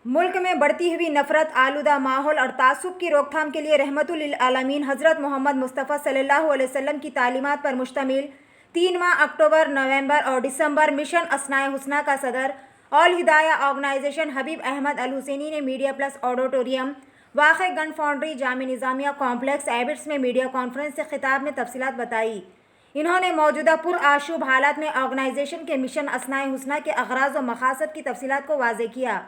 ملک میں بڑھتی ہوئی نفرت آلودہ ماحول اور تعصب کی روک تھام کے لیے رحمت للعالمین حضرت محمد مصطفیٰ صلی اللہ علیہ وسلم کی تعلیمات پر مشتمل 3 ماہ اکتوبر، نومبر اور دسمبر مشن اسمائے حسنہ کا صدر آل ہدایہ آرگنائزیشن حبیب احمد الحسینی نے میڈیا پلس آڈیٹوریم واقع گن فاؤنڈری جامعہ نظامیہ کمپلیکس ایبٹس میں میڈیا کانفرنس سے خطاب میں تفصیلات بتائی۔ انہوں نے موجودہ پرآشوب حالات میں آرگنائزیشن کے مشن اسمائے حسنہ کے اغراض و مقاصد کی تفصیلات کو واضح کیا۔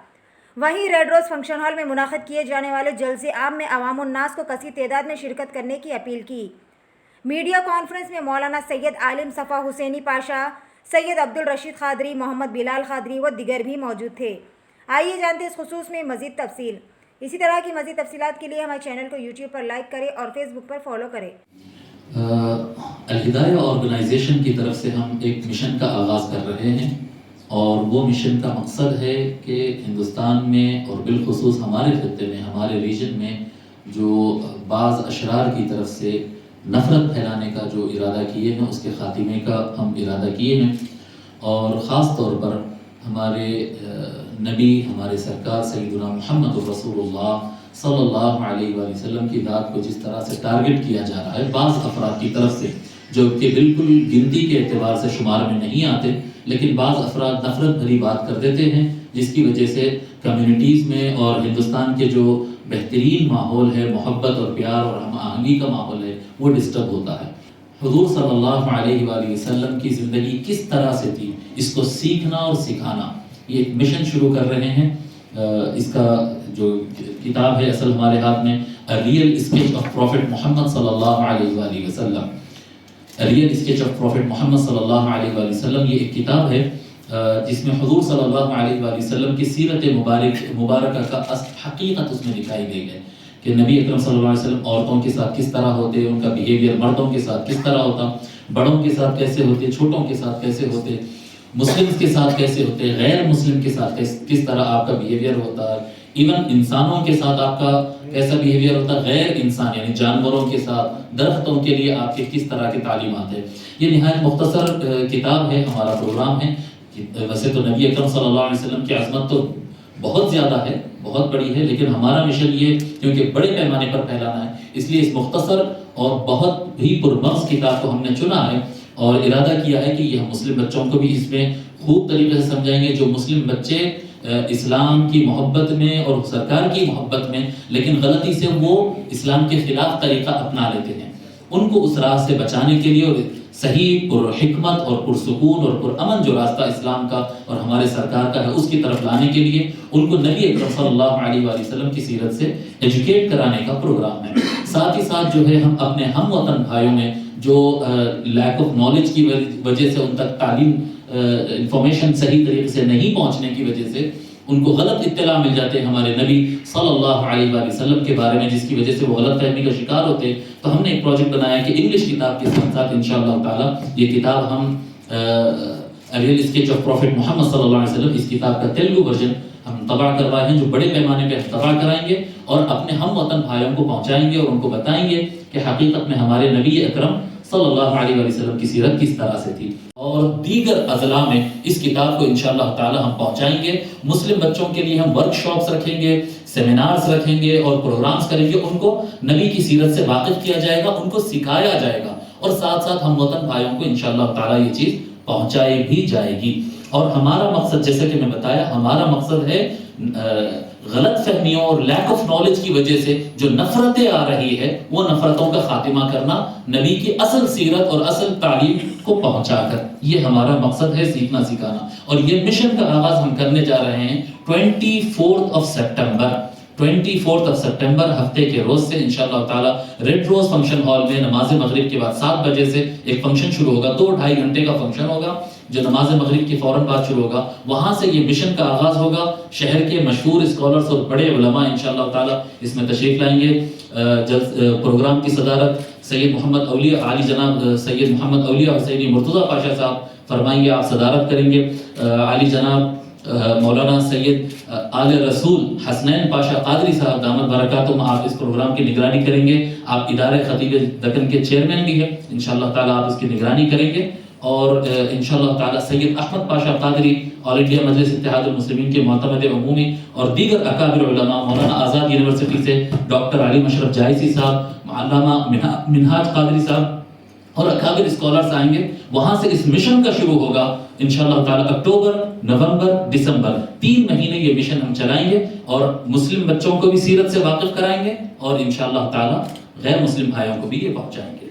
وہیں ریڈ روز فنکشن ہال میں منعقد کیے جانے والے جلسے عام میں عوام الناس کو کثیر تعداد میں شرکت کرنے کی اپیل کی۔ میڈیا کانفرنس میں مولانا سید عالم صفا حسینی پاشا، سید عبدالرشید قادری، محمد بلال قادری و دیگر بھی موجود تھے۔ آئیے جانتے اس خصوص میں مزید تفصیل۔ اسی طرح کی مزید تفصیلات کے لیے ہمارے چینل کو یوٹیوب پر لائک کریں اور فیس بک پر فالو کریں۔ الہدایہ آرگنائزیشن کی طرف سے ہم ایک مشن کا آغاز کر رہے ہیں، اور وہ مشن کا مقصد ہے کہ ہندوستان میں اور بالخصوص ہمارے خطے میں، ہمارے ریجن میں جو بعض اشرار کی طرف سے نفرت پھیلانے کا جو ارادہ کیے ہیں، اس کے خاتمے کا ہم ارادہ کیے ہیں، اور خاص طور پر ہمارے نبی، ہمارے سرکار سیدنا محمد رسول اللہ صلی اللہ علیہ وآلہ وسلم کی ذات کو جس طرح سے ٹارگٹ کیا جا رہا ہے بعض افراد کی طرف سے، جو کہ بالکل گنتی کے اعتبار سے شمار میں نہیں آتے، لیکن بعض افراد نفرت بھری بات کر دیتے ہیں، جس کی وجہ سے کمیونٹیز میں اور ہندوستان کے جو بہترین ماحول ہے، محبت اور پیار اور ہم آہنگی کا ماحول ہے، وہ ڈسٹرب ہوتا ہے۔ حضور صلی اللہ علیہ وآلہ وسلم کی زندگی کس طرح سے تھی، اس کو سیکھنا اور سکھانا، یہ ایک مشن شروع کر رہے ہیں۔ اس کا جو کتاب ہے اصل ہمارے ہاتھ میں، ریئل اسکیچ آف پروفٹ محمد صلی اللہ علیہ وآلہ وسلم، ریئل اسکیچ آف پروفٹ محمد صلی اللہ علیہ وآلہ وسلم، یہ ایک کتاب ہے جس میں حضور صلی اللہ علیہ وآلہ وسلم کی سیرت مبارکہ کا حقیقت اس میں دکھائی گئی ہے کہ نبی اکرم صلی اللہ علیہ وسلم عورتوں کے ساتھ کس طرح ہوتے، ان کا بیہیویئر مردوں کے ساتھ کس طرح ہوتا، بڑوں کے ساتھ کیسے ہوتے، چھوٹوں کے ساتھ کیسے ہوتے، مسلم کے ساتھ کیسے ہوتے، غیر مسلم کے ساتھ کس طرح آپ کا بیہیویئر ہوتا ہے، ایون انسانوں کے ساتھ آپ کا کیسا بیہیویئر ہوتا ہے، غیر انسان یعنی جانوروں کے ساتھ، درختوں کے لیے آپ کے کس طرح کی تعلیمات ہے۔ یہ نہایت مختصر کتاب ہے، ہمارا پروگرام ہے۔ ویسے تو نبی اکرم صلی اللہ علیہ وسلم کی عظمت تو بہت زیادہ ہے، بہت بڑی ہے، لیکن ہمارا مشن یہ کیونکہ بڑے پیمانے پر پھیلانا ہے، اس لیے اس مختصر اور بہت بھی پرمغز کتاب کو ہم نے چنا ہے، اور ارادہ کیا ہے کہ یہ ہم مسلم بچوں کو بھی اس میں خوب طریقے سے سمجھائیں گے۔ جو مسلم بچے اسلام کی محبت میں اور سرکار کی محبت میں لیکن غلطی سے وہ اسلام کے خلاف طریقہ اپنا لیتے ہیں، ان کو اس راہ سے بچانے کے لیے اور صحیح پر حکمت اور پرسکون اور پرامن جو راستہ اسلام کا اور ہمارے سرکار کا ہے اس کی طرف لانے کے لیے ان کو نبی اکرم صلی اللہ علیہ وآلہ وسلم کی سیرت سے ایجوکیٹ کرانے کا پروگرام ہے۔ ساتھ ہی ساتھ جو ہے ہم اپنے ہم وطن بھائیوں میں جو لیک آف نالج کی وجہ سے ان تک تعلیم انفارمیشن صحیح طریقے سے نہیں پہنچنے کی وجہ سے ان کو غلط اطلاع مل جاتے ہیں ہمارے نبی صلی اللہ علیہ وآلہ وسلم کے بارے میں، جس کی وجہ سے وہ غلط فہمی کا شکار ہوتے، تو ہم نے ایک پروجیکٹ بنایا کہ انگلش کتاب کے ساتھ ساتھ انشاءاللہ تعالی یہ کتاب ہم ریئل اسکیچ آف پروفٹ محمد صلی اللہ علیہ وسلم، اس کتاب کا تیلگو ورژن ہم طبع کروائے ہیں، جو بڑے پیمانے پہ طبع کرائیں گے اور اپنے ہم وطن بھائیوں کو پہنچائیں گے اور ان کو بتائیں گے کہ حقیقت میں ہمارے نبی اکرم صلی اللہ علیہ وآلہ وسلم کی سیرت کس طرح سے تھی، اور دیگر اضلاع میں اس کتاب کو انشاءاللہ تعالی ہم پہنچائیں گے۔ مسلم بچوں کے لیے ہم ورک شاپس رکھیں گے، سیمینارز رکھیں گے اور پروگرامز کریں گے، ان کو نبی کی سیرت سے واقف کیا جائے گا، ان کو سکھایا جائے گا، اور ساتھ ساتھ ہم وطن بھائیوں کو انشاءاللہ تعالی یہ چیز پہنچائی بھی جائے گی۔ اور ہمارا مقصد جیسے کہ میں بتایا، ہمارا مقصد ہے غلط فہمیوں اور لیک آف نالج کی وجہ سے جو نفرتیں آ رہی ہے وہ نفرتوں کا خاتمہ کرنا، نبی کی اصل سیرت اور اصل تعلیم کو پہنچا کر، یہ ہمارا مقصد ہے، سیکھنا سکھانا۔ اور یہ مشن کا آغاز ہم کرنے جا رہے ہیں 24 سپٹمبر ہفتے کے روز سے انشاءاللہ تعالی ریڈ روز فنکشن ہال میں نماز مغرب کے بعد 7 بجے سے ایک فنکشن شروع ہوگا، 2-2.5 گھنٹے کا فنکشن ہوگا جو نماز مغرب کے فوراً بعد شروع ہوگا۔ وہاں سے یہ مشن کا آغاز ہوگا، شہر کے مشہور اسکالرز اور بڑے علماء انشاءاللہ تعالی اس میں تشریف لائیں گے۔ پروگرام کی صدارت سید محمد اولیاء عالی جناب سید محمد اولیاء حسینی مرتضیٰ پاشا صاحب فرمائیں گے، آپ صدارت کریں گے۔ عالی جناب مولانا سید آل رسول حسنین پاشا قادری صاحب دامت برکاتہم، آپ اس پروگرام کی نگرانی کریں گے۔ آپ ادارے خطیب دکن کے چیئرمین بھی ہیں، انشاءاللہ تعالی آپ اس کی نگرانی کریں گے۔ اور انشاءاللہ تعالی سید احمد پاشا قادری آل انڈیا مجلس اتحاد المسلمین کے معتمد عمومی اور دیگر اکابر علماء، مولانا آزاد یونیورسٹی سے ڈاکٹر علی مشرف جائسی صاحب، علامہ منہاج قادری صاحب اور اکابر اسکالرز آئیں گے. وہاں سے اس مشن کا شروع ہوگا انشاءاللہ تعالی. اکتوبر، نومبر، دسمبر 3 مہینے یہ مشن ہم چلائیں گے اور مسلم بچوں کو بھی سیرت سے واقف کرائیں گے اور انشاءاللہ تعالی غیر مسلم بھائیوں کو بھی یہ پہنچائیں گے.